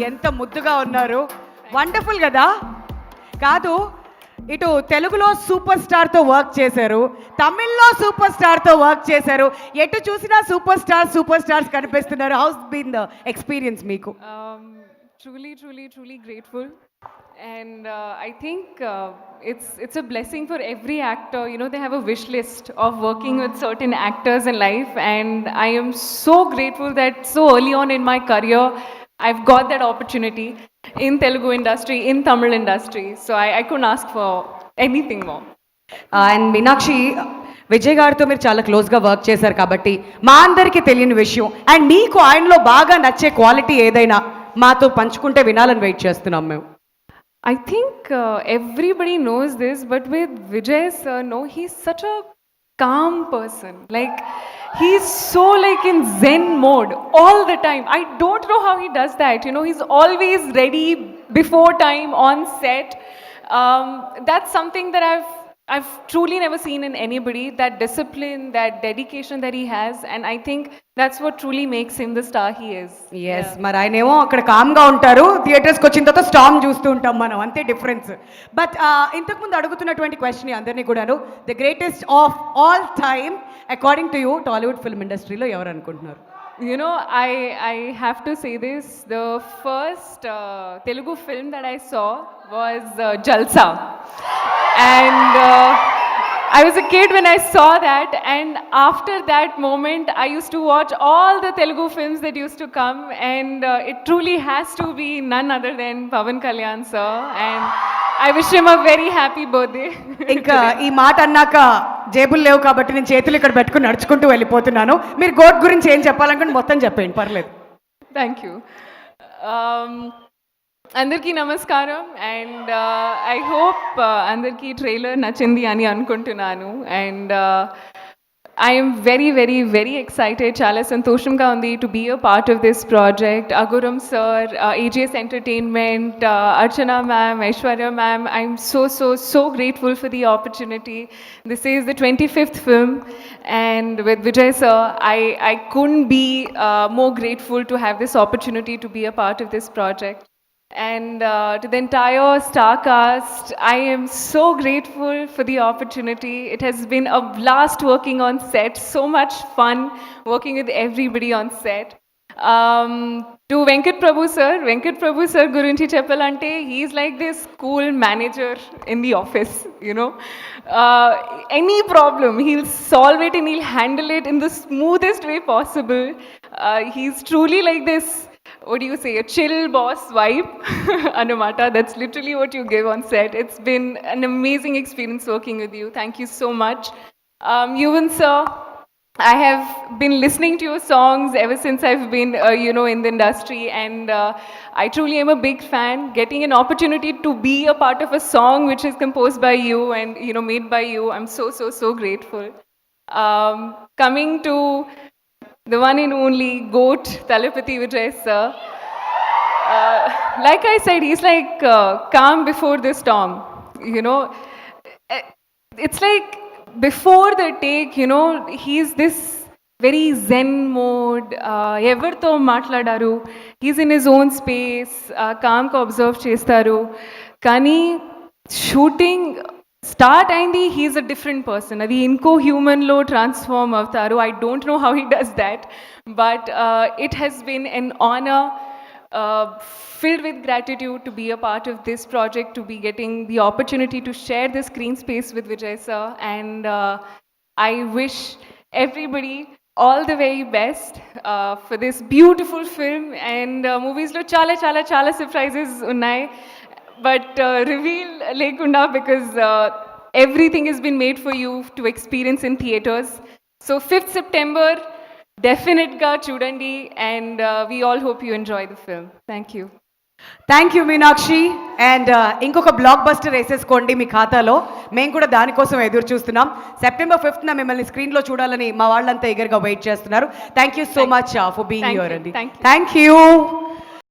ఎంత ముద్దుగా ఉన్నారు. వండర్ఫుల్ కదా. కాదు, ఇటు తెలుగులో సూపర్ స్టార్తో వర్క్ చేశారు, తమిళ్లో సూపర్ స్టార్తో వర్క్ చేశారు. ఎటు చూసినా సూపర్ స్టార్స్ కనిపిస్తున్నారు. హౌస్ బీన్ ద ఎక్స్పీరియన్స్ మీకు? Truly grateful, and I think it's a blessing for every actor. You know, they have a wish list of working with certain actors in life, and I am so grateful that so early on in my career, I've got that opportunity in Telugu industry, in Tamil industry. So I couldn't ask for anything more. And Meenakshi, Vijay గారితో మీరు చాలా క్లోజ్గా work చేశారు కాబట్టి మా అందరికీ తెలియని విషయం అండ్ మీకు ఆయనలో బాగా నచ్చే క్వాలిటీ ఏదైనా మాతో పంచుకుంటే వినాలని వెయిట్ చేస్తున్నాం మేము. I think everybody knows this, but with Vijay sir, no, he's such a calm person. Like, he's so like in Zen mode all the time. I don't know how he does that. You know, he's always ready before time on set. That's something that I've truly never seen in anybody. That discipline, that dedication that he has, and I think that's what truly makes him the star he is. Yes, మరి ఆయన ఏమో అక్కడ కామ్గా ఉంటారు, థియేటర్స్కి వచ్చిన తర్వాత storm చూస్తూ ఉంటాం మనం, అంతే డిఫరెన్స్. బట్ ఇంతకుముందు అడుగుతున్నటువంటి క్వశ్చన్ అందరినీ కూడాను, the greatest of all time according to you Tollywood film ఇండస్ట్రీలో ఎవరు అనుకుంటున్నారు? You know, I have to say this. The first Telugu film that I saw was Jalsa. And I was a kid when I saw that. And after that moment, I used to watch all the Telugu films that used to come. And it truly has to be none other than Pavan Kalyan, sir. And I wish him a very happy birthday. ఇంకా ఈ మాట అన్నాక జేబులు లేవు కాబట్టి నేను చేతులు ఇక్కడ పెట్టుకుని నడుచుకుంటూ వెళ్ళిపోతున్నాను. మీరు గోట్ గురించి ఏం చెప్పాలనుకుంటే మొత్తం చెప్పండి, పర్లేదు. Thank you. అందరికీ నమస్కారం, అండ్ ఐ హోప్ అందరికీ ట్రైలర్ నచ్చింది అని అనుకుంటున్నాను. అండ్ ఐఎమ్ వెరీ ఎక్సైటెడ్, చాలా సంతోషంగా ఉంది to be a part of this project. Aghoram sir, AGS entertainment, Archana ma'am, Aishwarya ma'am, I'm so grateful for the opportunity. This is the 25th film, and with Vijay sir, I couldn't be more grateful to have this opportunity to be a part of this project. And to the entire star cast, I am so grateful for the opportunity. It has been a blast working on set, so much fun working with everybody on set. To Venkat Prabhu sir gurinchi cheppalante, he's like this cool manager in the office, you know. Any problem, he'll solve it and he'll handle it in the smoothest way possible. He's truly like this, what do you say, a chill boss vibe. Anamata, that's literally what you give on set. It's been an amazing experience working with you. Thank you so much. Yuvan sir, I have been listening to your songs ever since I've been, you know, in the industry, and I truly am a big fan. Getting an opportunity to be a part of a song which is composed by you and, you know, made by you, I'm so grateful. Coming to the one and only GOAT, Talapati Vijay sir. Like I said, he's like calm before the storm. You know, it's like before the take, you know, he's this very zen mode. Evartho matladaru, he's in his own space, calm ka observe chestaru. Kani shooting start అయింది, he is a different person. అది ఇంకో హ్యూమన్లో transform అవుతారు. I don't know how he does that, but it has been an honour, filled with gratitude to be a part of this project, to be getting the opportunity to share the screen space with Vijay sir. And I wish everybody all the very best for this beautiful film. And movies lo chala surprises unnai, but reveal lekunda, because everything has been made for you to experience in theaters. So 5th September, definitely ga chudandi, and we all hope you enjoy the film. Thank you. Thank you Meenakshi. And ఇంకొక block buster వేసేసుకోండి మీ ఖాతాలో, మేము కూడా దానికోసం ఎదురు చూస్తున్నాం. September 5th మిమ్మల్ని స్క్రీన్లో చూడాలని మా వాళ్ళంతా ఎగర్గా వెయిట్ చేస్తున్నారు. Thank you so much for being here అండి. Thank you. Thank you.